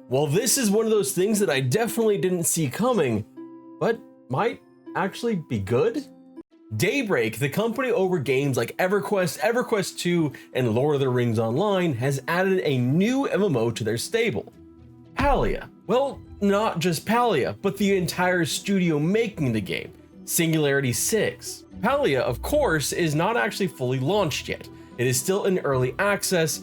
Well, this is one of those things that I definitely didn't see coming, but might actually be good. Daybreak, the company over games like EverQuest, EverQuest 2, and Lord of the Rings Online, has added a new MMO to their stable, Palia. Well, not just Palia, but the entire studio making the game, Singularity 6. Palia, of course, is not actually fully launched yet. It is still in early access,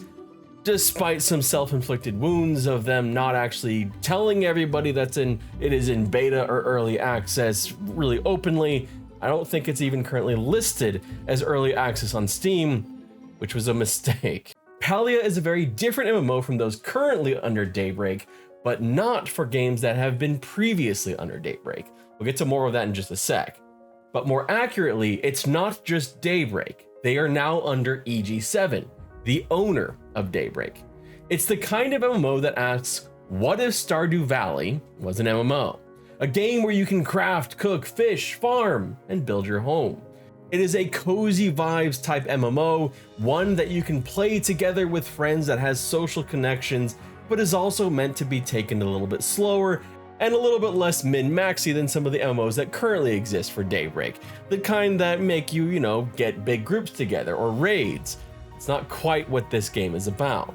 despite some self-inflicted wounds of them not actually telling everybody it is in beta or early access really openly. I don't think it's even currently listed as early access on Steam, which was a mistake. Palia is a very different MMO from those currently under Daybreak, but not for games that have been previously under Daybreak. We'll get to more of that in just a sec. But more accurately, it's not just Daybreak. They are now under EG7, the owner of Daybreak. It's the kind of MMO that asks, what if Stardew Valley was an MMO? A game where you can craft, cook, fish, farm, and build your home. It is a cozy vibes type MMO, one that you can play together with friends that has social connections, but is also meant to be taken a little bit slower and a little bit less min-maxy than some of the MMOs that currently exist for Daybreak. The kind that make you, get big groups together or raids. It's not quite what this game is about.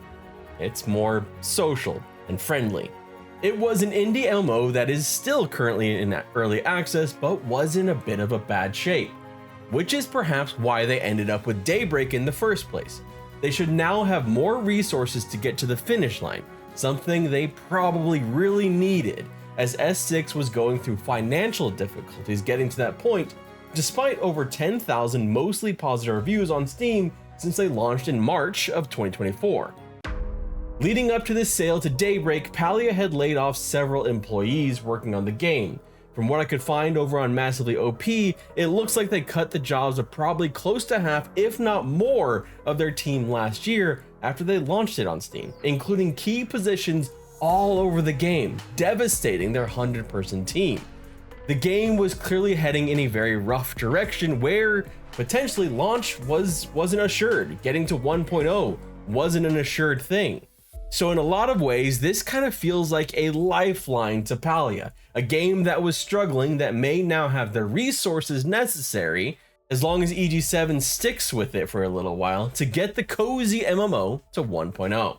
It's more social and friendly. It was an indie MMO that is still currently in early access, but was in a bit of a bad shape, which is perhaps why they ended up with Daybreak in the first place. They should now have more resources to get to the finish line, something they probably really needed, as S6 was going through financial difficulties getting to that point, despite over 10,000 mostly positive reviews on Steam since they launched in March of 2024. Leading up to this sale to Daybreak, Palia had laid off several employees working on the game. From what I could find over on Massively OP, it looks like they cut the jobs of probably close to half, if not more, of their team last year after they launched it on Steam, including key positions all over the game, devastating their 100-person team. The game was clearly heading in a very rough direction where potentially launch wasn't assured. Getting to 1.0 wasn't an assured thing. So in a lot of ways, this kind of feels like a lifeline to Palia, a game that was struggling that may now have the resources necessary, as long as EG7 sticks with it for a little while, to get the Cozy MMO to 1.0.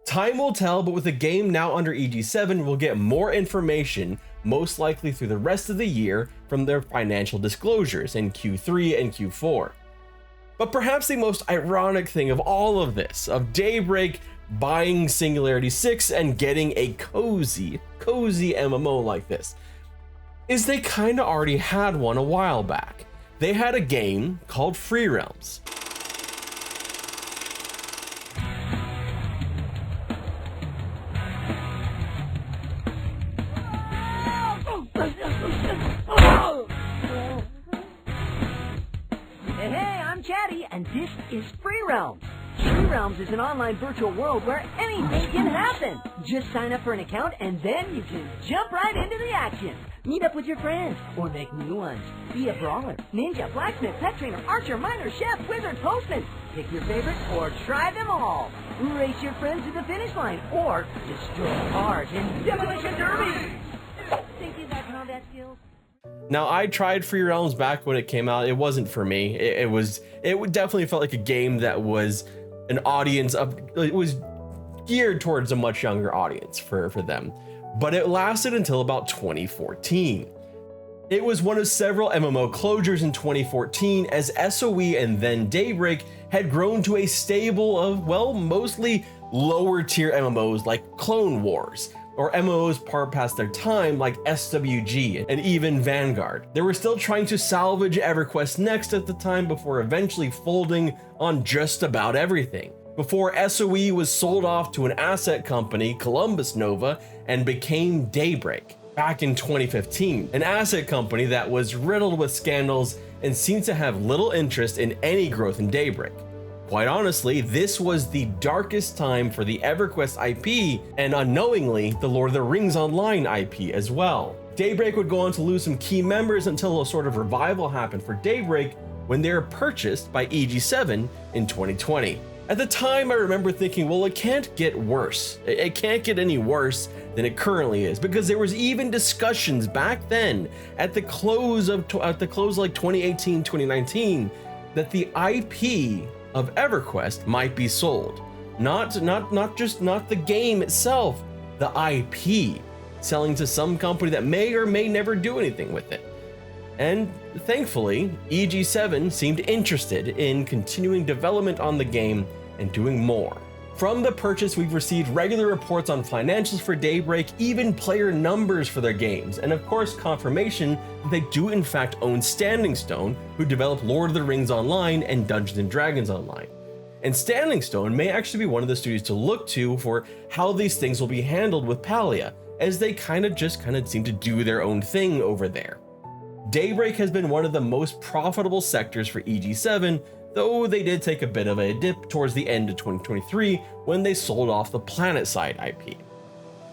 Time will tell, but with the game now under EG7, we'll get more information, most likely through the rest of the year, from their financial disclosures in Q3 and Q4. But perhaps the most ironic thing of all of this, of Daybreak buying Singularity 6 and getting a cozy MMO like this, is they kinda already had one a while back. They had a game called Free Realms. Hey, I'm Chatty, and this is Free Realms. Free Realms is an online virtual world where anything can happen. Just sign up for an account and then you can jump right into the action. Meet up with your friends or make new ones. Be a brawler, ninja, blacksmith, pet trainer, archer, miner, chef, wizard, postman. Pick your favorite or try them all. Race your friends to the finish line or destroy cars in demolition derbies. Think you got combat skills? Now, I tried Free Realms back when it came out. It wasn't for me. It definitely felt like a game that was an audience it was geared towards a much younger audience for them. But it lasted until about 2014. It was one of several MMO closures in 2014 as SOE and then Daybreak had grown to a stable of, well, mostly lower tier MMOs like Clone Wars, or MMOs far past their time like SWG and even Vanguard. They were still trying to salvage EverQuest Next at the time before eventually folding on just about everything. Before SOE was sold off to an asset company, Columbus Nova, and became Daybreak back in 2015, an asset company that was riddled with scandals and seemed to have little interest in any growth in Daybreak. Quite honestly, this was the darkest time for the EverQuest IP, and unknowingly, the Lord of the Rings Online IP as well. Daybreak would go on to lose some key members until a sort of revival happened for Daybreak when they were purchased by EG7 in 2020. At the time, I remember thinking, well, it can't get worse. It can't get any worse than it currently is, because there was even discussions back then at the close like 2018, 2019, that the IP of EverQuest might be sold. Not the game itself, the IP, selling to some company that may or may never do anything with it. And thankfully, EG7 seemed interested in continuing development on the game and doing more. From the purchase, we've received regular reports on financials for Daybreak, even player numbers for their games, and of course confirmation that they do in fact own Standing Stone, who develop Lord of the Rings Online and Dungeons & Dragons Online. And Standing Stone may actually be one of the studios to look to for how these things will be handled with Palia, as they kind of seem to do their own thing over there. Daybreak has been one of the most profitable sectors for EG7, though they did take a bit of a dip towards the end of 2023 when they sold off the PlanetSide IP.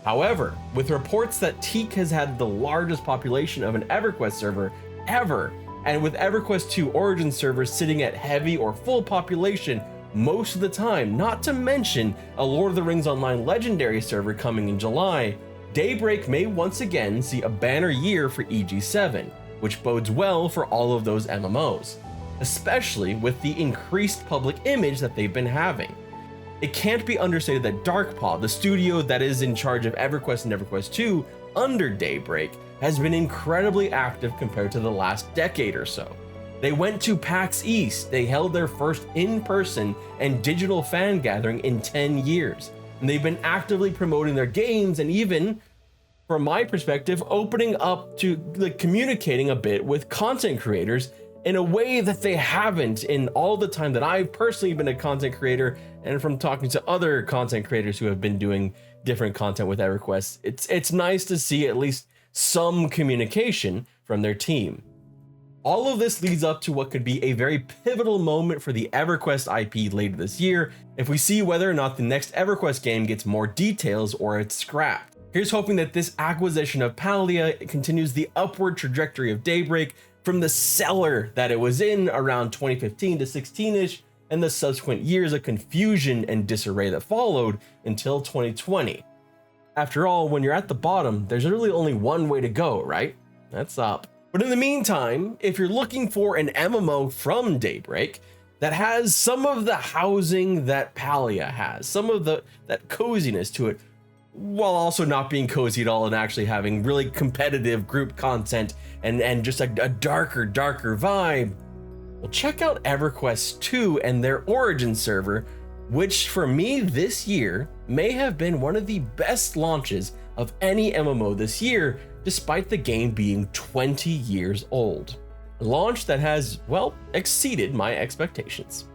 However, with reports that Teak has had the largest population of an EverQuest server ever, and with EverQuest 2 Origin servers sitting at heavy or full population most of the time, not to mention a Lord of the Rings Online Legendary server coming in July, Daybreak may once again see a banner year for EG7, which bodes well for all of those MMOs, especially with the increased public image that they've been having. It can't be understated that Darkpaw, the studio that is in charge of EverQuest and EverQuest 2 under Daybreak, has been incredibly active compared to the last decade or so. They went to PAX East, they held their first in-person and digital fan gathering in 10 years, and they've been actively promoting their games and even, from my perspective, opening up to communicating a bit with content creators in a way that they haven't in all the time that I've personally been a content creator, and from talking to other content creators who have been doing different content with EverQuest. It's nice to see at least some communication from their team. All of this leads up to what could be a very pivotal moment for the EverQuest IP later this year, if we see whether or not the next EverQuest game gets more details or it's scrapped. Here's hoping that this acquisition of Palia continues the upward trajectory of Daybreak from the cellar that it was in around 2015 to 16ish, and the subsequent years of confusion and disarray that followed until 2020. After all, when you're at the bottom, there's really only one way to go, right? That's up. But in the meantime, if you're looking for an MMO from Daybreak that has some of the housing that Palia has, some of that coziness to it, while also not being cozy at all and actually having really competitive group content and just a darker vibe, well, check out EverQuest 2 and their Origin server, which for me this year may have been one of the best launches of any MMO this year, despite the game being 20 years old. A launch that has, well, exceeded my expectations.